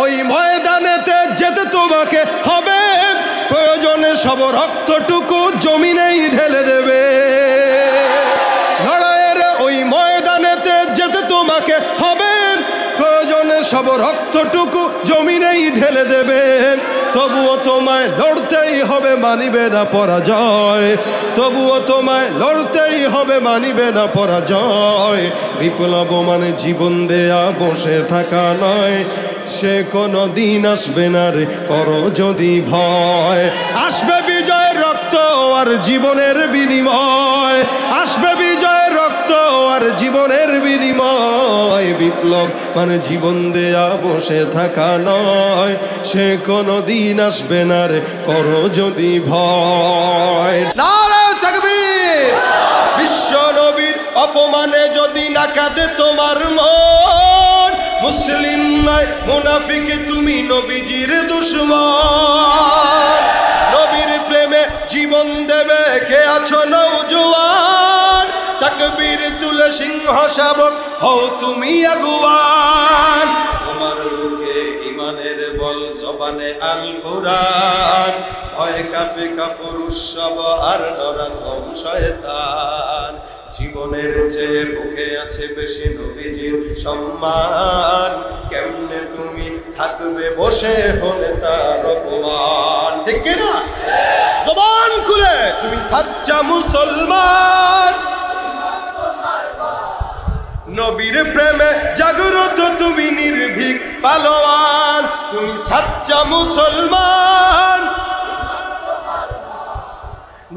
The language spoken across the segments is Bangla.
ওই ময়দানেতে যেতে তোমাকে হবে, প্রয়োজনে সব রক্তটুকু জমিনেই ঢেলে দেবে। লড়াইয়ের ওই ময়দানেতে যেতে তোমাকে হবে, প্রয়োজনে সব রক্তটুকু জমিনেই ঢেলে দেবে। তবুও তোমায় লড়তেই হবে, মানিবে না পরাজয়। তবুও তোমায় লড়তেই হবে, মানিবে না পরাজয়। বিপ্লব মানে জীবন দেয়া বসে থাকা নয়, সে কোনো দিন আসবে না রে করো যদি ভয়। আসবে বিজয়ের রক্ত আর জীবনের বিনিময়, আসবে বিজয়ের রক্ত আর জীবনের বিনিময়। বিপ্লব মানে জীবন দেয়া বসে থাকা নয়, সে কোনো দিন আসবে না রে করো যদি ভয়। নারে তাকবীর! বিশ্ব নবীর অপমানে যদি না কাঁদে তোমার মন, মুসলিম নয় মুনাফিক তুমি নবীজির দুশমন। নবীর প্রেমে জীবন দেবে কে আছো নওজোয়ান, তাকবীর তুলে সিংহ শাবক হও তুমি আগুয়ান। তোমার বুকে ইমানের বল, জবানে আল কুরআন, ভয় কাঁপে কাপুর উৎসব আর নরাধম শয়তান। জীবনের চেয়ে বুকে আছে বেশি নবীজির সম্মান, কেমনে তুমি থাকবে বসে হলে তার অপমান। ঠিক কি না? জবান খুলে তুমি সাচ্চা মুসলমান, নবীর প্রেমে জাগ্রত তুমি নির্ভীক পালোয়ান। তুমি সাচ্চা মুসলমান,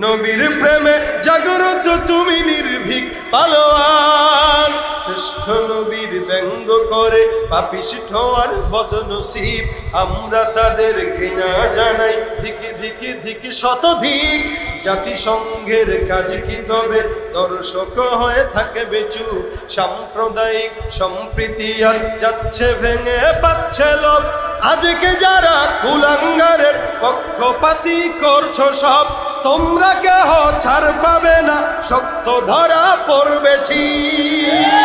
নবীর প্রেমে জাগ্রত তুমি নির্ভীক পালোয়ান। শ্রেষ্ঠ নবীর ব্যঙ্গ করে পাপিষ্ঠ আর বদনসিব, আমরা তাদের ঘৃণা জানাই ধিকি ধিকি ধিকি শতধিক। জাতিসংঘের কাজ কি তবে দর্শক হয়ে থাকবে চুপ, সাম্প্রদায়িক সম্প্রীতি আর যাচ্ছে ভেঙে পাচ্ছে লোক। আজকে যারা কুলাঙ্গারের পক্ষপাতী করছো সব, তোমরা কেহ ছাড় পাবে না, শক্ত ধরা পড়বে ঠিক।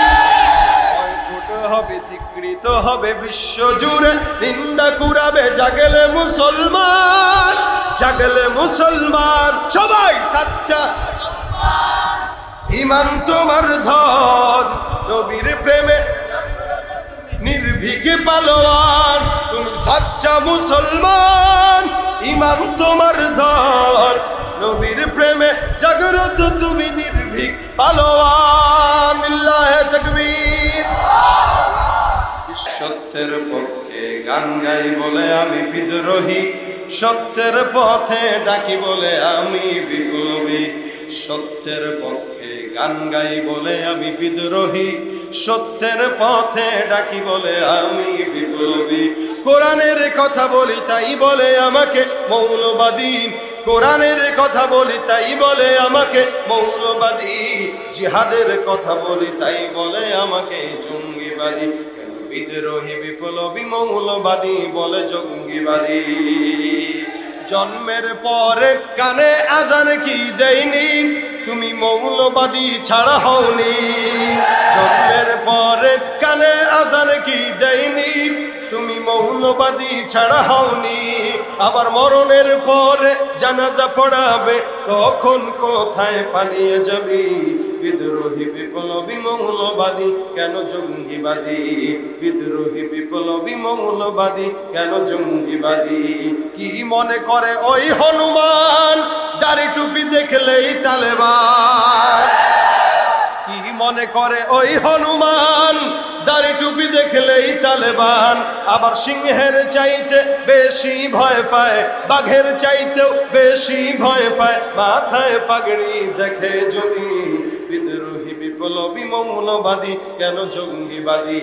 হবে ধিকৃত হবে বিশ্ব জুড়ে, নিন্দা কুড়াবে জাগলে মুসলমান, জাগলে মুসলমান। সবাই সাচ্চা ইমান তোমার ধন, নবীর প্রেমে নির্ভীক পালোয়ান। তুমি সাচ্চা মুসলমান, ইমান তোমার ধন, নবীর প্রেমে জাগ্রত তুমি নির্ভীক পালোয়ান। লিল্লাহে তাকবীর! সত্যের পক্ষে গান গাই বলে আমি বিদ্রোহী, সত্যের পথে ডাকি বলে আমি বিপ্লবী। সত্যের পক্ষে গান গাই বলে আমি বিদ্রোহী, সত্যের পথে ডাকি বলে আমি বিপ্লবী। কোরআনের কথা বলি তাই বলে আমাকে মৌলবাদী, কোরআনের কথা বলি তাই বলে আমাকে মৌলবাদী। জিহাদের কথা বলি তাই বলে আমাকে জঙ্গিবাদী। বিদ্রোহী বিপ্লবী মৌলবাদী বলে জঙ্গিবাদী। জন্মের পরে কানে আজান কি দেয়নি, তুমি মৌলবাদী ছাড়া হওনি। জন্মের পরে কানে আজান কি দেয়নি, তুমি মৌলবাদী ছাড়া হওনি। আবার মরণের পরে জানাজা পড়াবে, তখন কোথায় পালিয়ে যাবি? বিদ্রোহী বিপ্লবী মৌলবাদী কেন জঙ্গিবাদী? বিদ্রোহী বিপ্লবী মৌলবাদী কেন জঙ্গিবাদী? কি মনে করে ওই হনুমান, দাড়ি টুপি দেখলেই তালেবান? কি মনে করে ওই হনুমান, দাড়ি টুপি দেখলেই তালেবান? আবার সিংহের চাইতে বেশি ভয় পায়, বাঘের চাইতেও বেশি ভয় পায় মাথায় পাগড়ি দেখে যদি। বিদ্রোহী বিপ্লবী মৌলবাদী কেন জঙ্গিবাদী?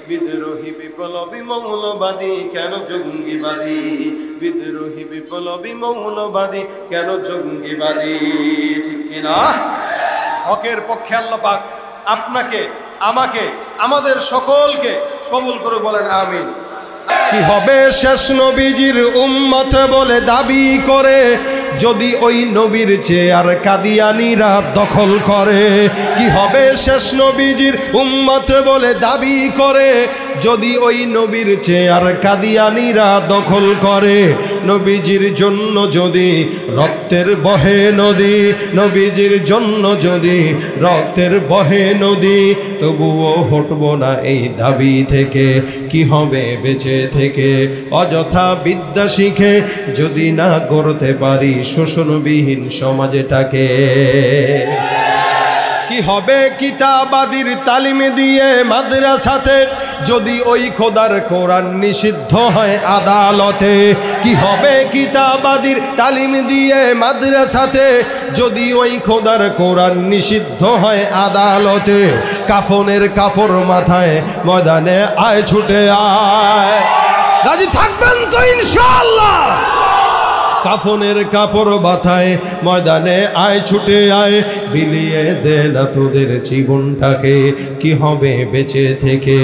বিদ্রোহী বিপ্লবী মৌলবাদী কেন জঙ্গিবাদী? বিদ্রোহী বিপ্লবী মৌলবাদী কেন জঙ্গিবাদী? ঠিক কিনা? হকের পক্ষে আল্লাহ পাক আপনাকে, আমাকে, আমাদের সকলকে কবুল করে বলেন আমিন। কি হবে শেষ নবীজির উম্মত বলে দাবি করে, যদি ওই নবীর চেয়ার কাদিয়ানীরা দখল করে? কি হবে শেষ নবীজির উম্মত বলে দাবি করে, যদি ওই নবীর চেয়ার কাদিয়ানীরা দখল করে, নবীজির জন্য যদি রক্তের বহে নদী, নবীজির জন্য যদি রক্তের বহে নদী, তবুও হটব না এই দাবি থেকে। কি হবে বেঁচে থেকে অযথা বিদ্যা শিখে যদি না গড়তে পারি শোষণবিহীন সমাজটাকে? কি হবে কিতাবাদির তালিম দিয়ে মাদ্রাসাতে যদি ওই খোদার কোরআন নিষিদ্ধ হয় আদালতে? কি হবে কিতাবাদির তালিম দিয়ে মাদ্রাসাতে যদি ওই খোদার কোরআন নিষিদ্ধ হয় আদালতে? কাফনের কাপড় মাথায় ময়দানে আয় ছুটে আয়, রাজি থাকবেন তো ইনশাআল্লাহ? কাফনের কাপড় মাথায় ময়দানে আয় ছুটে আয়, বিলিয়ে দে না তোদের জীবনটাকে। কি হবে বেঁচে থেকে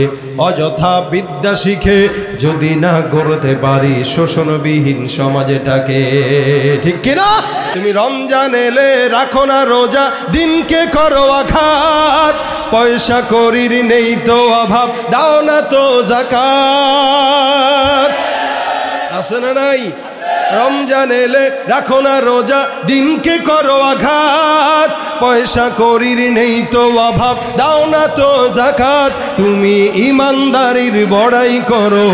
অযথা বিদ্যা শিখে যদি না গড়তে পারি শোষণবিহীন সমাজটাকে? ঠিক কিনা? তুমি রমজান এলে রাখো না রোজা, দিনকে করো আঘাত, পয়সা করির নেই তো অভাব, দাও না তো যাকাত। আছে না নাই? রমজান এলে রাখো না রোজা, দিনকে করো আঘাত, পয়সা করির নেই তো অভাব, দাও না তো যাকাত। তুমি ইমানদারির বড়াই করো,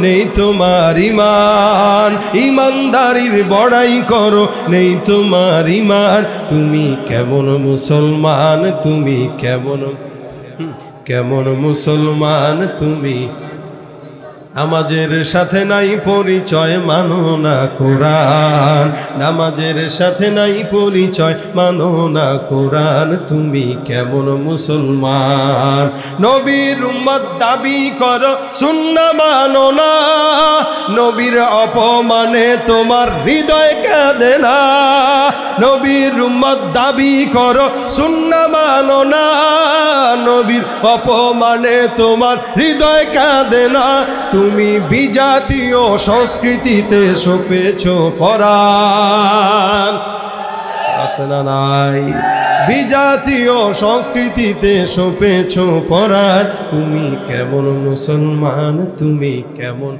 নেই তোমার ইমান, ইমানদারির বড়াই করো, নেই তোমার ইমান। তুমি কেমন মুসলমান, তুমি কেমন কেমন মুসলমান তুমি? নামাজের সাথে নাই পরিচয়, মানো না কোরআন, নামাজের সাথে নাই পরিচয়, মানো না কোরআন। তুমি কেমন মুসলমান? নবীর উম্মত দাবি করো, সুন্নাহ মানো না, নবীর অপমানে তোমার হৃদয় কাঁদে না। নবীর উম্মত দাবি করো, সুন্নাহ মানো না, নবীর অপমানে তোমার হৃদয় কাঁদে না। তুমি বিজাতীয় সংস্কৃতিতে সপেছ পরাণ, আছে না নাই? বিজাতীয় সংস্কৃতিতে সপেছ পরাণ। তুমি কেমন মুসলমান, তুমি কেমন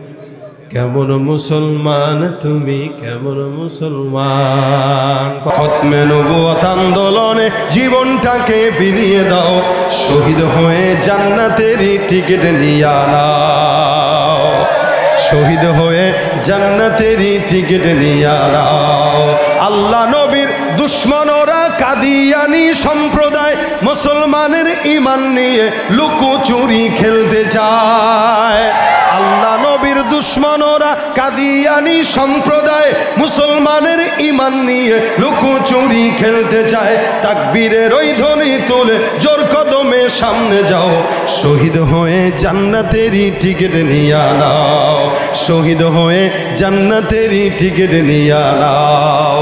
কেমন মুসলমান, তুমি কেমন মুসলমান? খতমে নবুয়ত আন্দোলনে জীবনটাকে বিলিয়ে দাও, শহীদ হয়ে জান্নাতেরই টিকিট নিয়ে নাও, শহীদ হয়ে জান্নাতেরই টিকিট নিয়ে নাও। আল্লাহ নবীর দুশ্মনরা কাদিয়ানি সম্প্রদায় মুসলমানের ঈমান নিয়ে লুকোচুরি খেলতে চায়। আল্লাহ নবীর দুশ্মনরা কাদিয়ানি সম্প্রদায় মুসলমানের ঈমান নিয়ে লুকোচুরি খেলতে চায়। তাকবীরের ওই ধ্বনি তুলে জোর কদমে সামনে যাও, শহীদ হয়ে জান্নাতেরই টিকিট নিয়ে নাও, শহীদ হয়ে জান্নাতেরই টিকিট নিয়ে নাও।